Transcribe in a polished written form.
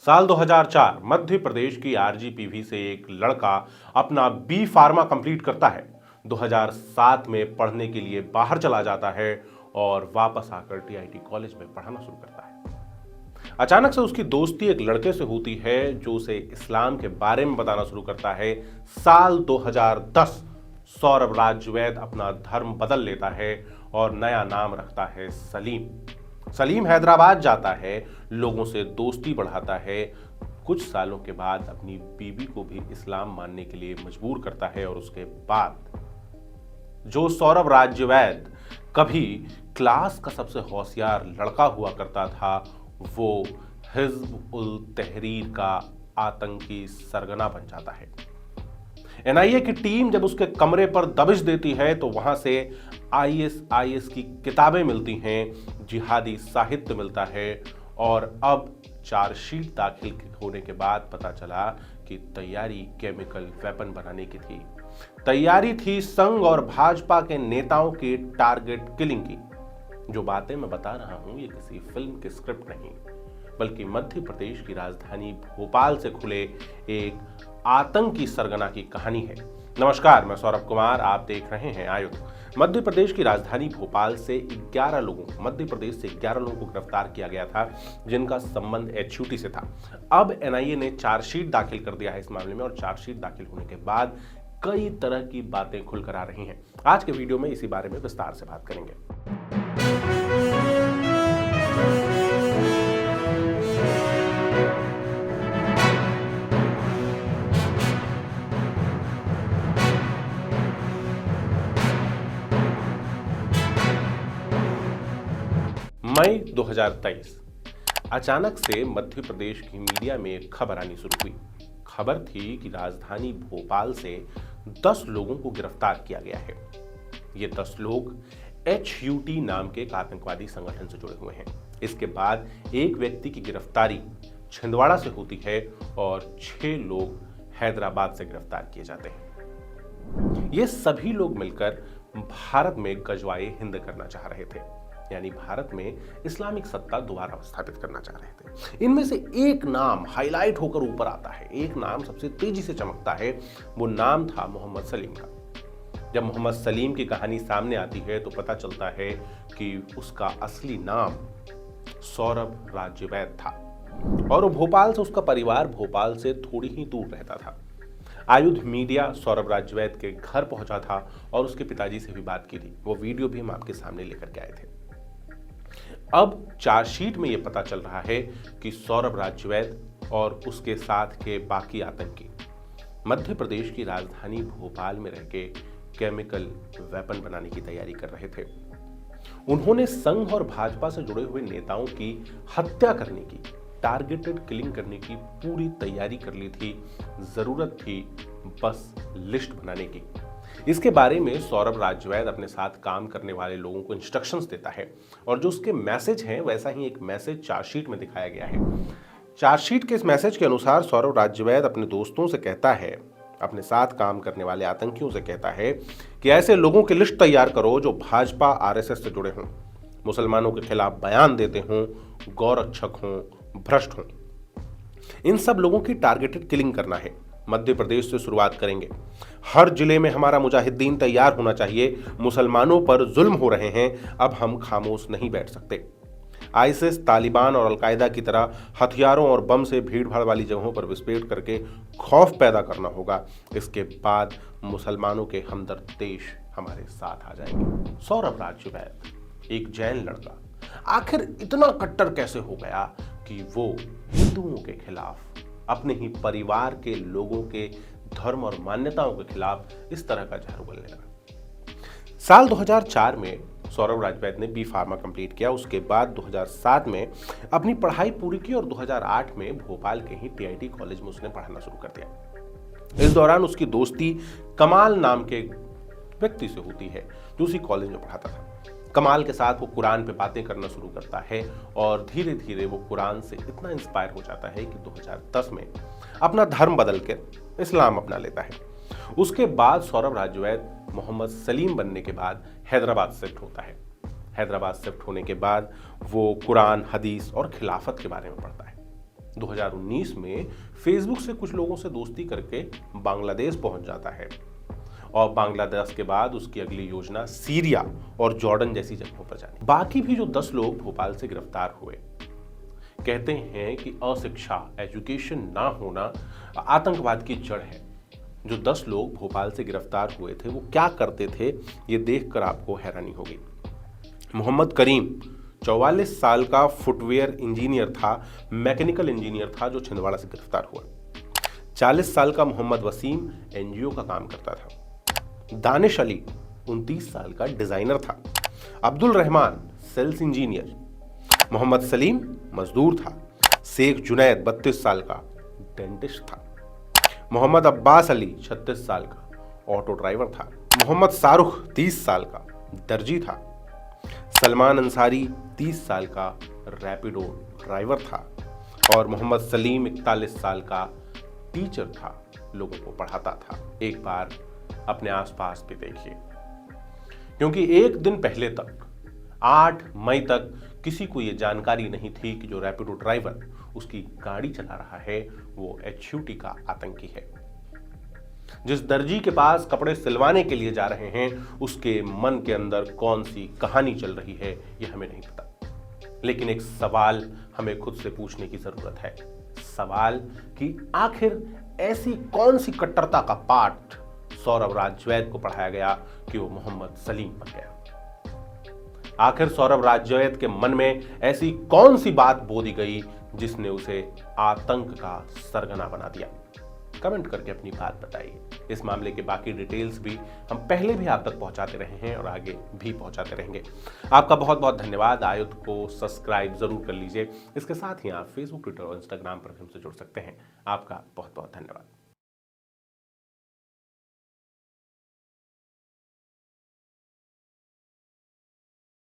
साल 2004 मध्य प्रदेश की आरजीपीवी से एक लड़का अपना बी फार्मा कंप्लीट करता है। 2007 में पढ़ने के लिए बाहर चला जाता है और वापस आकर टीआईटी कॉलेज में पढ़ाना शुरू करता है। अचानक से उसकी दोस्ती एक लड़के से होती है जो उसे इस्लाम के बारे में बताना शुरू करता है। साल 2010 सौरभ राजवैद अपना धर्म बदल लेता है और नया नाम रखता है सलीम। सलीम हैदराबाद जाता है, लोगों से दोस्ती बढ़ाता है। कुछ सालों के बाद अपनी बीवी को भी इस्लाम मानने के लिए मजबूर करता है और उसके बाद जो सौरभ राजवैद कभी क्लास का सबसे होशियार लड़का हुआ करता था, वो हिज्ब उल तहरीर का आतंकी सरगना बन जाता है। एनआईए की टीम जब उसके कमरे पर दबिश देती है तो वहां से आईएसआईएस की किताबें मिलती हैं, जिहादी साहित्य मिलता है और अब चार्जशीट दाखिल होने के बाद पता चला कि तैयारी केमिकल वेपन बनाने की थी। तैयारी थी संघ और भाजपा के नेताओं की टारगेट किलिंग की। जो बातें मैं बता रहा हूं ये किसी फिल्म की स्क्रिप्ट नहीं, बल्कि मध्य प्रदेश की राजधानी भोपाल से खुले एक आतंकी सरगना की कहानी है। नमस्कार, मैं सौरभ कुमार, आप देख रहे हैं आयुध। मध्य प्रदेश की राजधानी भोपाल से 11 लोगों मध्य प्रदेश से 11 लोगों को गिरफ्तार किया गया था, जिनका संबंध एचयूटी से था। अब एनआईए ने चार्जशीट दाखिल कर दिया है इस मामले में और चार्जशीट दाखिल होने के बाद कई तरह की बातें खुलकर आ रही हैं। आज के वीडियो में इसी बारे में विस्तार से बात करेंगे। मई 2023 अचानक से मध्य प्रदेश की मीडिया में एक खबर आनी शुरू हुई। खबर थी कि राजधानी भोपाल से 10 लोगों को गिरफ्तार किया गया है। ये 10 लोग एचयूटी नाम के एक आतंकवादी संगठन से जुड़े हुए हैं। इसके बाद एक व्यक्ति की गिरफ्तारी छिंदवाड़ा से होती है और 6 लोग हैदराबाद से गिरफ्तार किए जाते हैं। ये सभी लोग मिलकर भारत में गजवाए हिंद करना चाह रहे थे, यानी भारत में इस्लामिक सत्ता दोबारा स्थापित करना चाह रहे थे। इनमें से एक नाम हाईलाइट होकर ऊपर आता है, एक नाम सबसे तेजी से चमकता है। वो नाम था मोहम्मद सलीम का। जब मोहम्मद सलीम की कहानी सामने आती है तो पता चलता है कि उसका असली नाम सौरभ राजवैद था और वो भोपाल से, उसका परिवार भोपाल से थोड़ी ही दूर रहता था। आयुध मीडिया सौरभ राजवैद के घर पहुंचा था और उसके पिताजी से भी बात की थी। वो वीडियो भी हम आपके सामने लेकर के आए थे। अब चार्जशीट में यह पता चल रहा है कि सौरभ राजवैद और उसके साथ के बाकी आतंकी मध्य प्रदेश की राजधानी भोपाल में रहकर केमिकल वेपन बनाने की तैयारी कर रहे थे। उन्होंने संघ और भाजपा से जुड़े हुए नेताओं की हत्या करने की, टारगेटेड किलिंग करने की पूरी तैयारी कर ली थी। जरूरत थी बस लिस्ट बनाने की। इसके बारे में सौरभ राजवैद अपने साथ काम करने वाले लोगों को इंस्ट्रक्शंस देता है और जो उसके मैसेज हैं वैसा ही एक मैसेज चार्जशीट में दिखाया गया है। चार्जशीट के इस मैसेज के अनुसार सौरभ राजवैद अपने दोस्तों से कहता है, अपने साथ काम करने वाले आतंकियों से कहता है कि ऐसे लोगों की लिस्ट तैयार करो जो भाजपा आरएसएस से जुड़े हों, मुसलमानों के खिलाफ बयान देते हों, गौरक्षक हों, भ्रष्ट हों। इन सब लोगों की टारगेटेड किलिंग करना है। मध्य प्रदेश से शुरुआत करेंगे। हर जिले में हमारा मुजाहिदीन तैयार होना चाहिए। मुसलमानों पर जुल्म हो रहे हैं, अब हम खामोश नहीं बैठ सकते। आईएसआईएस, तालिबान और अलकायदा की तरह हथियारों और बम से भीड़ भाड़ वाली जगहों पर विस्फोट करके खौफ पैदा करना होगा। इसके बाद मुसलमानों के हमदर्द देश हमारे साथ आ जाएंगे। सौरभ राजवैद एक जैन लड़का आखिर इतना कट्टर कैसे हो गया कि वो हिंदुओं के खिलाफ, अपने ही परिवार के लोगों के धर्म और मान्यताओं के खिलाफ इस तरह का जहर उगलने लगा। साल 2004 में सौरभ राजवैद ने बी फार्मा कंप्लीट किया। उसके बाद 2007 में अपनी पढ़ाई पूरी की और 2008 में भोपाल के ही टीआईटी कॉलेज में उसने पढ़ाना शुरू कर दिया। इस दौरान उसकी दोस्ती कमाल नाम के व्यक्ति से होती है जो उसी कॉलेज में पढ़ाता था। कमाल के साथ वो कुरान पे बातें करना शुरू करता है और धीरे धीरे वो कुरान से इतना इंस्पायर हो जाता है कि 2010 में अपना धर्म बदल के इस्लाम अपना लेता है। उसके बाद सौरभ राजवैद मोहम्मद सलीम बनने के बाद हैदराबाद शिफ्ट होता है। हैदराबाद शिफ्ट होने के बाद वो कुरान, हदीस और खिलाफत के बारे में पढ़ता है। 2019 में फेसबुक से कुछ लोगों से दोस्ती करके बांग्लादेश पहुंच जाता है और बांग्लादेश के बाद उसकी अगली योजना सीरिया और जॉर्डन जैसी जगहों पर जाने। बाकी भी जो 10 लोग भोपाल से गिरफ्तार हुए कहते हैं कि अशिक्षा, एजुकेशन ना होना आतंकवाद की जड़ है। जो 10 लोग भोपाल से गिरफ्तार हुए थे वो क्या करते थे ये देखकर आपको हैरानी होगी। मोहम्मद करीम 44 साल का फुटवेयर इंजीनियर था, मैकेनिकल इंजीनियर था, जो छिंदवाड़ा से गिरफ्तार हुआ। 40 साल का मोहम्मद वसीम एनजीओ का काम करता था। दानिश अली 29 साल का डिजाइनर था। Abdul Rahman sales engineer. मोहम्मद सलीम मजदूर था। शेख जुनैद 32 साल का डेंटिस्ट था। मोहम्मद अब्बास अली 36 साल का ऑटो ड्राइवर था। मोहम्मद शाहरुख 30 साल का दर्जी था। सलमान अंसारी 30 साल का रैपिडो ड्राइवर था और मोहम्मद सलीम 41 साल का टीचर था, लोगों को पढ़ाता था। एक बार अपने आसपास भी देखिए, क्योंकि एक दिन पहले तक 8 मई तक किसी को यह जानकारी नहीं थी कि जो रैपिडो ड्राइवर उसकी गाड़ी चला रहा है वो HUT का आतंकी है। जिस दर्जी के पास कपड़े सिलवाने के लिए जा रहे हैं उसके मन के अंदर कौन सी कहानी चल रही है यह हमें नहीं पता। लेकिन एक सवाल हमें खुद से पूछने की जरूरत है, सवाल कि आखिर ऐसी कौन सी कट्टरता का पाठ सौरभ राजवैद को पढ़ाया गया कि वो मोहम्मद सलीम बन गया। आखिर सौरभ राजवैद के मन में ऐसी कौन सी बात बो दी गई जिसने उसे आतंक का सरगना बना दिया। कमेंट करके अपनी बात बताइए। इस मामले के बाकी डिटेल्स भी हम पहले भी आप तक पहुंचाते रहे हैं और आगे भी पहुंचाते रहेंगे। आपका बहुत बहुत धन्यवाद। आयुध को सब्सक्राइब जरूर कर लीजिए। इसके साथ ही आप फेसबुक, ट्विटर और इंस्टाग्राम पर हमसे जुड़ सकते हैं। आपका बहुत बहुत धन्यवाद।